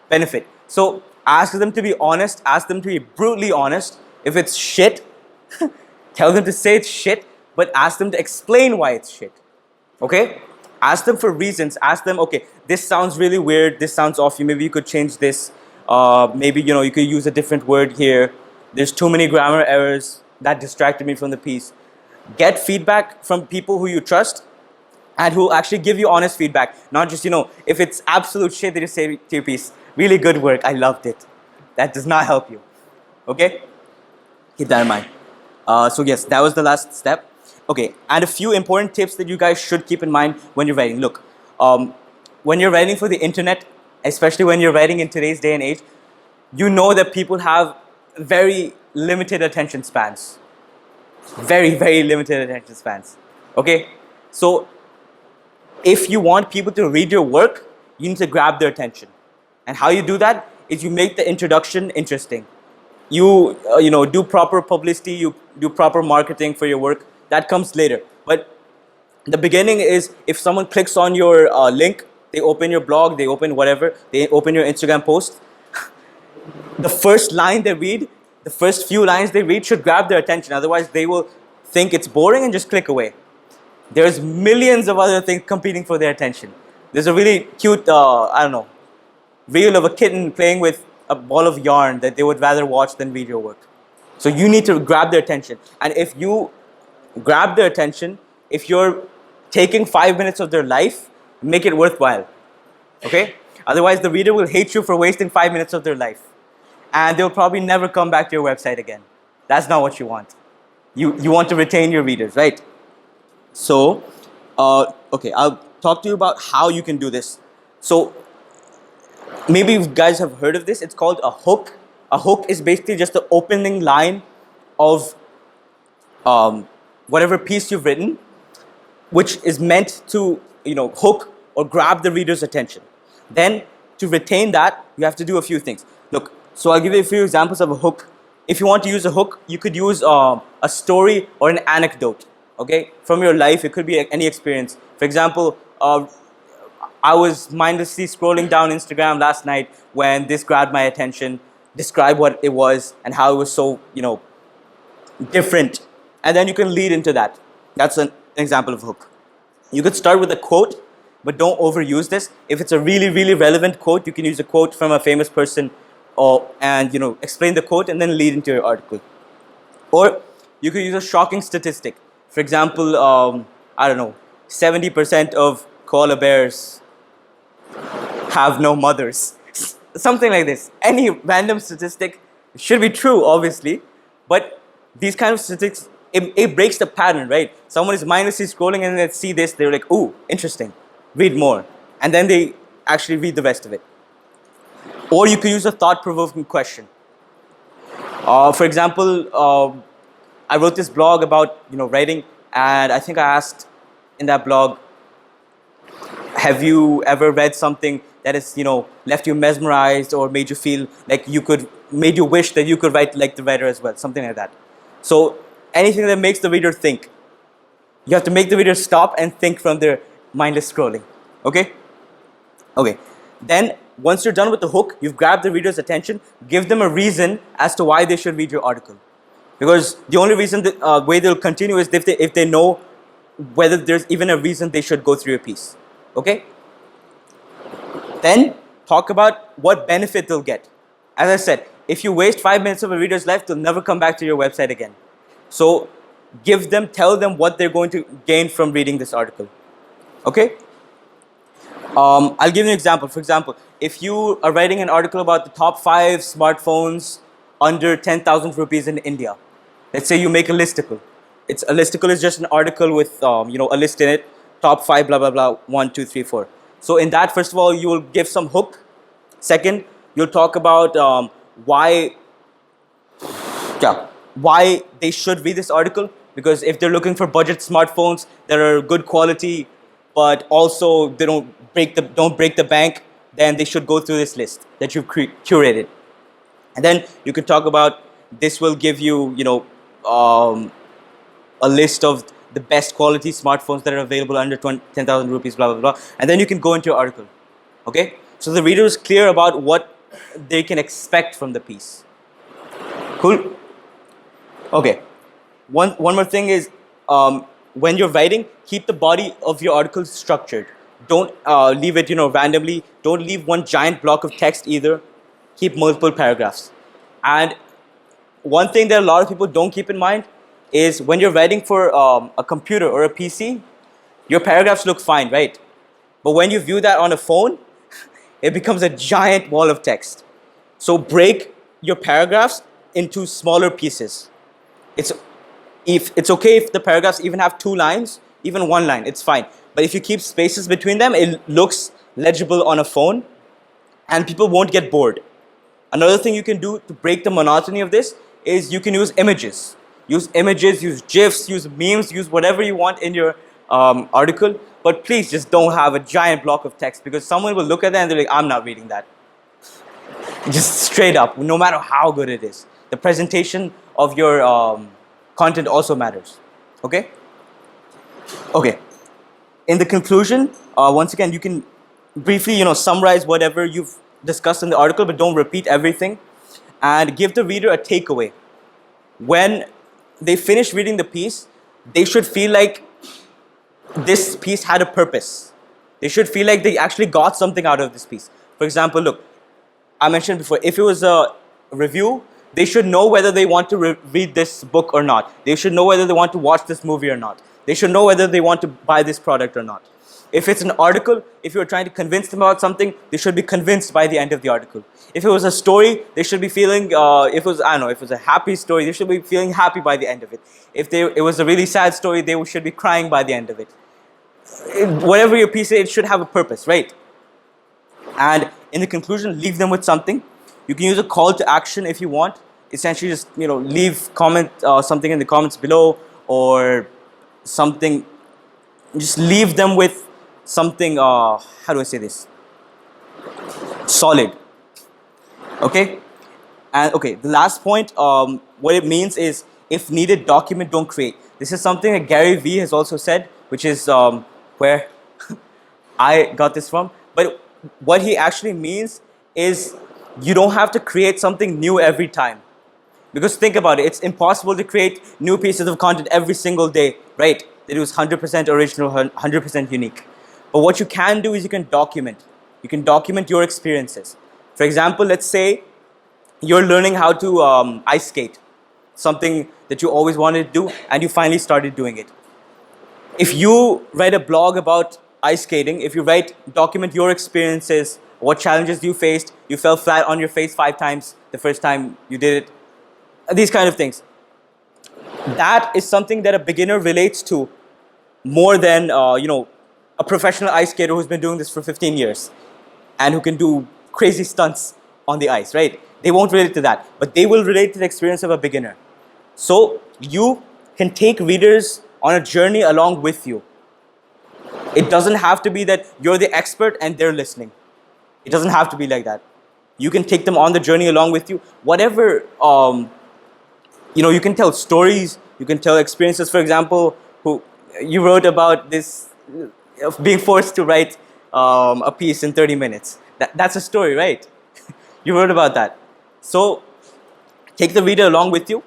benefit. So ask them to be honest, ask them to be brutally honest. If it's shit, tell them to say it's shit, but ask them to explain why it's shit. Okay? Ask them for reasons. Ask them, okay, this sounds really weird, this sounds off, maybe you could change this. Maybe, you could use a different word here. There's too many grammar errors that distracted me from the piece. Get feedback from people who you trust and who actually give you honest feedback. Not just, if it's absolute shit that you say to your piece, really good work, I loved it. That does not help you. Okay? Keep that in mind. So yes, that was the last step. Okay, and a few important tips that you guys should keep in mind when you're writing. Look, when you're writing for the internet, especially when you're writing in today's day and age, you know that people have very limited attention spans. Very, very limited attention spans. Okay? So, if you want people to read your work, you need to grab their attention. And how you do that is you make the introduction interesting. You, do proper publicity, you do proper marketing for your work. That comes later. But the beginning is, if someone clicks on your link, they open your blog, they open whatever, they open your Instagram post, the first line they read, the first few lines they read should grab their attention. Otherwise, they will think it's boring and just click away. There's millions of other things competing for their attention. There's a really cute, reel of a kitten playing with a ball of yarn that they would rather watch than read your work. So you need to grab their attention. And if you grab their attention, if you're taking 5 minutes of their life, make it worthwhile. Okay? Otherwise, the reader will hate you for wasting 5 minutes of their life. And they'll probably never come back to your website again. That's not what you want. You want to retain your readers, right? So, okay, I'll talk to you about how you can do this. So, maybe you guys have heard of this. It's called a hook. A hook is basically just the opening line of whatever piece you've written, which is meant to, hook or grab the reader's attention. Then, to retain that, you have to do a few things. Look, so I'll give you a few examples of a hook. If you want to use a hook, you could use a story or an anecdote, okay, from your life. It could be any experience. For example, I was mindlessly scrolling down Instagram last night when this grabbed my attention. Describe what it was and how it was so, different. And then you can lead into that. That's an example of hook. You could start with a quote, but don't overuse this. If it's a really, really relevant quote, you can use a quote from a famous person and explain the quote and then lead into your article. Or you could use a shocking statistic. For example, I don't know, 70% of koala bears have no mothers. Something like this. Any random statistic should be true, obviously, but these kind of statistics, it breaks the pattern, right? Someone is mindlessly scrolling and they see this, they're like, ooh, interesting, read more. And then they actually read the rest of it. Or you could use a thought-provoking question. For example, I wrote this blog about writing, and I think I asked in that blog, have you ever read something that has left you mesmerized or made you feel like made you wish that you could write like the writer as well, something like that. So anything that makes the reader think. You have to make the reader stop and think from their mindless scrolling. Okay? Okay. Then once you're done with the hook, you've grabbed the reader's attention, give them a reason as to why they should read your article. Because the only reason way they'll continue is if they know whether there's even a reason they should go through your piece. Okay? Then talk about what benefit they'll get. As I said, if you waste 5 minutes of a reader's life, they'll never come back to your website again. So tell them what they're going to gain from reading this article. Okay? I'll give you an example. For example, if you are writing an article about the top 5 smartphones under 10,000 rupees in India, let's say you make a listicle. A listicle is just an article with a list in it, top 5, blah, blah, blah, 1, 2, 3, 4. So in that, first of all, you will give some hook. Second, you'll talk about why they should read this article. Because if they're looking for budget smartphones that are good quality, but also they don't break the bank, then they should go through this list that you've curated. And then you can talk about this will give you, a list of the best quality smartphones that are available under 10,000 rupees, blah, blah, blah. And then you can go into your article. Okay? So the reader is clear about what they can expect from the piece. Cool? Okay. One more thing is, when you're writing, keep the body of your article structured. Don't leave it, randomly. Don't leave one giant block of text either. Keep multiple paragraphs. And one thing that a lot of people don't keep in mind is when you're writing for a computer or a PC, your paragraphs look fine, right? But when you view that on a phone, it becomes a giant wall of text. So break your paragraphs into smaller pieces. It's okay if the paragraphs even have 2 lines, even 1 line, it's fine. But if you keep spaces between them, it looks legible on a phone and people won't get bored. Another thing you can do to break the monotony of this is you can use images. Use images, use GIFs, use memes, use whatever you want in your article. But please just don't have a giant block of text, because someone will look at that and they're like, I'm not reading that. Just straight up, no matter how good it is. The presentation of your content also matters. Okay? Okay. In the conclusion, once again, you can briefly, summarize whatever you've discussed in the article, but don't repeat everything. And give the reader a takeaway. When they finish reading the piece, they should feel like this piece had a purpose. They should feel like they actually got something out of this piece. For example, look, I mentioned before, if it was a review, they should know whether they want to read this book or not. They should know whether they want to watch this movie or not. They should know whether they want to buy this product or not. If it's an article, if you're trying to convince them about something, they should be convinced by the end of the article. If it was a story, they should be feeling, if it was a happy story, they should be feeling happy by the end of it. If it was a really sad story, they should be crying by the end of it. Whatever your piece is, it should have a purpose, right? And in the conclusion, leave them with something. You can use a call to action if you want. Essentially, just leave something in the comments below, or something. Just leave them with something. How do I say this? Solid. Okay. And okay, the last point, what it means is if needed, document, don't create. This is something that Gary Vee has also said, which is where I got this from. But what he actually means is you don't have to create something new every time. Because think about it, it's impossible to create new pieces of content every single day, right? That is 100% original, 100% unique. But what you can do is you can document. You can document your experiences. For example, let's say you're learning how to ice skate, something that you always wanted to do, and you finally started doing it. If you write a blog about ice skating, if you document your experiences, what challenges you faced, you fell flat on your face 5 times the first time you did it, these kind of things. That is something that a beginner relates to more than a professional ice skater who's been doing this for 15 years and who can do crazy stunts on the ice, right? They won't relate to that, but they will relate to the experience of a beginner. So you can take readers on a journey along with you. It doesn't have to be that you're the expert and they're listening. It doesn't have to be like that. You can take them on the journey along with you. Whatever, you can tell stories, you can tell experiences. For example, you wrote about this of being forced to write a piece in 30 minutes. That's a story, right? You wrote about that. So take the reader along with you,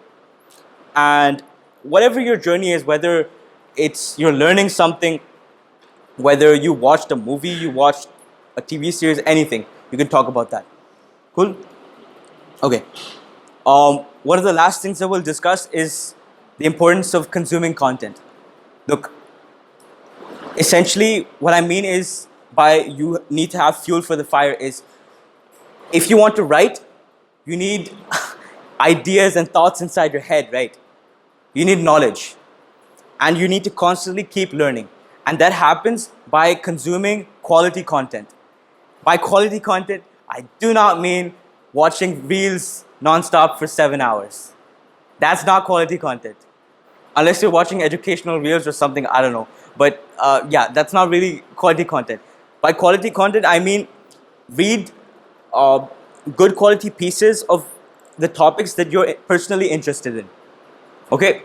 and whatever your journey is, whether it's you're learning something, whether you watched a movie, you watched a TV series, anything, you can talk about that. Cool? Okay. One of the last things that we'll discuss is the importance of consuming content. Look, essentially what I mean is by you need to have fuel for the fire is if you want to write, you need ideas and thoughts inside your head, right? You need knowledge. And you need to constantly keep learning. And that happens by consuming quality content. By quality content, I do not mean watching reels non-stop for 7 hours. That's not quality content. Unless you're watching educational reels or something, I don't know. But yeah, that's not really quality content. By quality content, I mean read good quality pieces of the topics that you're personally interested in. Okay?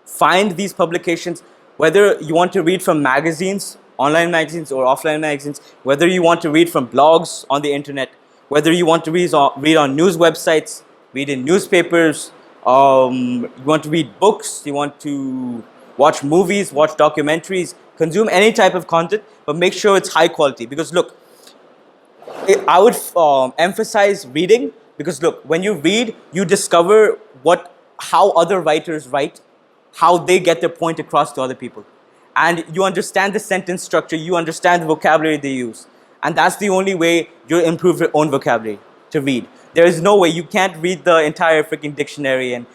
Find these publications, whether you want to read from magazines, online magazines or offline magazines, whether you want to read from blogs on the internet, whether you want to read on news websites, read in newspapers, you want to read books, you want to watch movies, watch documentaries, consume any type of content, but make sure it's high quality. Because look, I would emphasize reading, because look, when you read, you discover how other writers write, how they get their point across to other people. And you understand the sentence structure, you understand the vocabulary they use. And that's the only way you'll improve your own vocabulary, to read. There is no way, you can't read the entire freaking dictionary and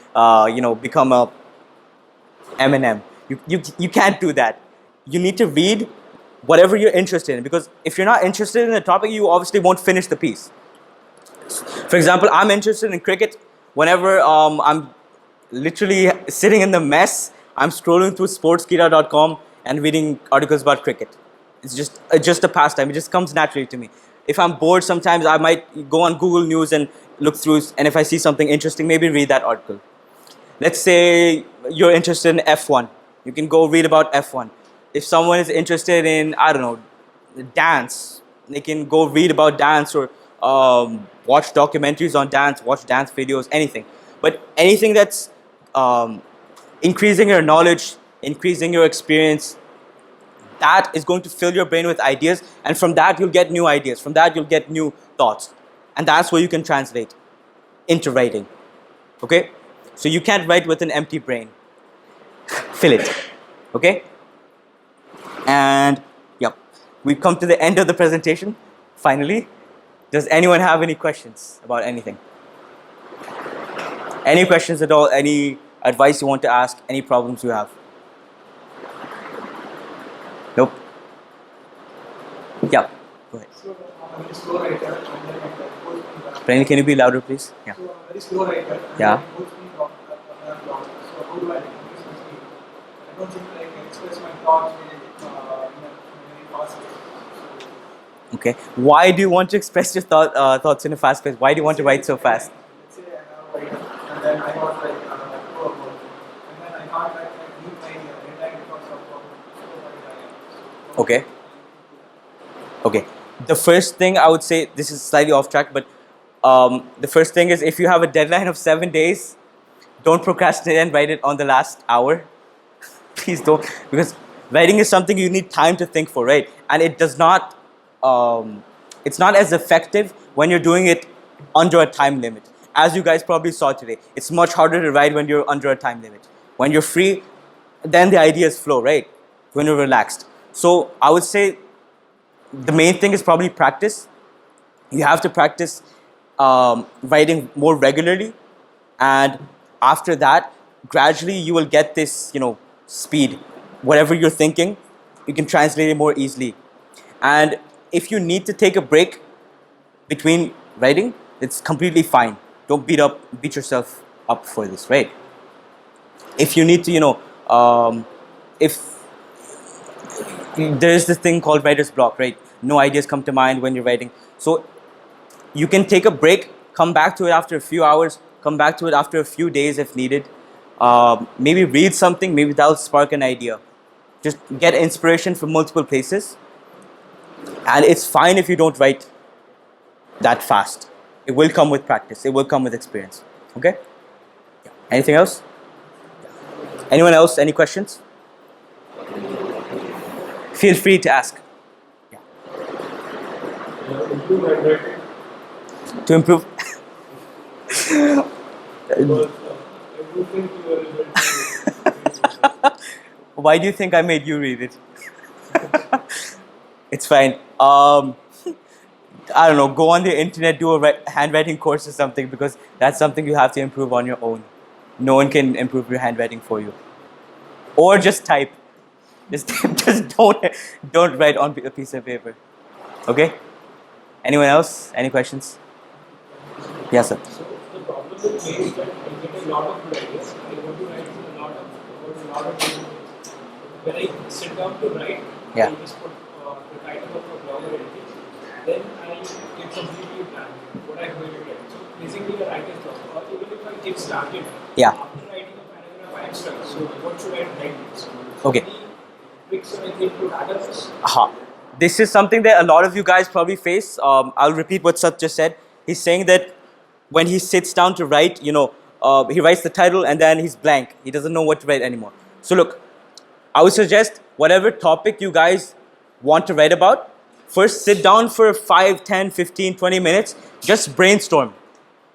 become a Eminem. You can't do that. You need to read whatever you're interested in, because if you're not interested in the topic, you obviously won't finish the piece. For example, I'm interested in cricket. Whenever I'm literally sitting in the mess, I'm scrolling through sportskeeda.com and reading articles about cricket. It's just a pastime. It just comes naturally to me. If I'm bored, sometimes I might go on Google News and look through, and if I see something interesting, maybe read that article. Let's say you're interested in F1. You can go read about F1. If someone is interested in, I don't know, dance, they can go read about dance or watch documentaries on dance, watch dance videos, anything. But anything that's increasing your knowledge, increasing your experience, that is going to fill your brain with ideas, and from that you'll get new ideas, from that you'll get new thoughts, and that's where you can translate into writing. Okay? So you can't write with an empty brain. Fill it. Okay? And yep, we've come to the end of the presentation, finally. Does anyone have any questions about anything? Any questions at all? Any advice you want to ask? Any problems you have? Nope. Yeah, go ahead. So I'm a very slow writer, and then I go through Pranil, can you be louder, please? Yeah. So I'm a very slow writer, and Yeah. then I go through long. So how do I increase my speed? I don't think I can express my thoughts in a very fast way. Okay. Why do you want to express your thoughts in a fast pace? Why do you want to write so fast? Let's say Okay. Okay. The first thing I would say, this is slightly off track, but the first thing is if you have a deadline of 7 days, don't procrastinate and write it on the last hour. Please don't, because writing is something you need time to think for, right? And it does not, it's not as effective when you're doing it under a time limit. As you guys probably saw today, it's much harder to write when you're under a time limit. When you're free, then the ideas flow, right? When you're relaxed. So I would say the main thing is probably practice. You have to practice writing more regularly, and after that, gradually you will get this, speed. Whatever you're thinking, you can translate it more easily. And if you need to take a break between writing, it's completely fine. Don't beat yourself up for this, right? If you need to, if there's this thing called writer's block, right? No ideas come to mind when you're writing. So you can take a break, come back to it after a few hours, come back to it after a few days if needed. Maybe read something, maybe that'll spark an idea. Just get inspiration from multiple places. And it's fine if you don't write that fast. It will come with practice. It will come with experience. Okay? Yeah. Anything else? Anyone else? Any questions? Feel free to ask. Yeah. Improve handwriting. To improve. Because I do think you are able to. Why do you think I made you read it? It's fine. I don't know. Go on the internet, do a handwriting course or something, because that's something you have to improve on your own. No one can improve your handwriting for you. Or just type. Just don't write on a piece of paper. Okay? Anyone else? Any questions? Yes, sir. So the problem with me is that I get a lot of good ideas. I want to write a lot of things. When I sit down to write, Yeah. I just put the title of a blog or anything. Then I get completely blank what I'm going to write. So basically a writer's block. Or even if I get started, Yeah. after writing a paragraph I am stuck. So what should I write next? Okay. Any tricks or anything to tackle this? Aha. This is something that a lot of you guys probably face. I'll repeat what Sat just said. He's saying that when he sits down to write, he writes the title and then he's blank. He doesn't know what to write anymore. So look, I would suggest whatever topic you guys want to write about, first sit down for 5, 10, 15, 20 minutes. Just brainstorm.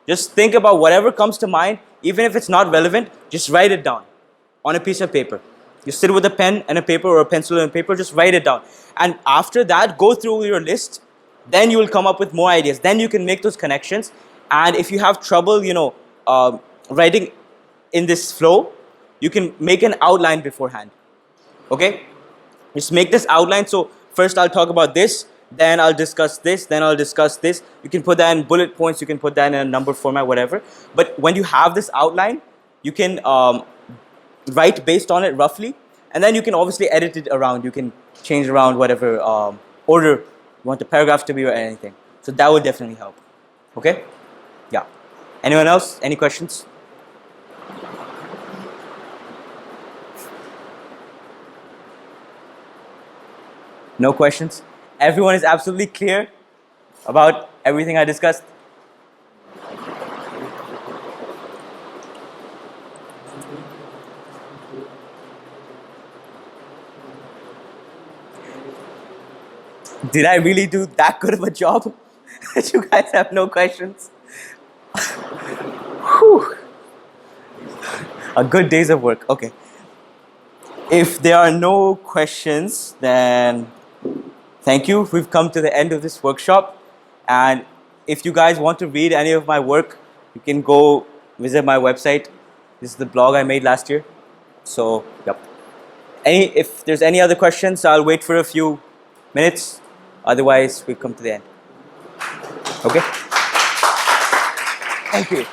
Just think about whatever comes to mind. Even if it's not relevant, just write it down on a piece of paper. You sit with a pen and a paper or a pencil and paper, just write it down. And after that, go through your list. Then you will come up with more ideas. Then you can make those connections. And if you have trouble, writing in this flow, you can make an outline beforehand. Okay? Just make this outline. So first I'll talk about this, then I'll discuss this, then I'll discuss this. You can put that in bullet points, you can put that in a number format, whatever. But when you have this outline, you can write based on it roughly, and then you can obviously edit it around. You can change around whatever order you want the paragraphs to be or anything. So that would definitely help. Okay? Yeah. Anyone else? Any questions? No questions? Everyone is absolutely clear about everything I discussed? Did I really do that good of a job that you guys have no questions? Whew. A good days of work. Okay. If there are no questions, then thank you. We've come to the end of this workshop. And if you guys want to read any of my work, you can go visit my website. This is the blog I made last year. So, yep. If there's any other questions, I'll wait for a few minutes. Otherwise, we've come to the end. Okay? Thank you.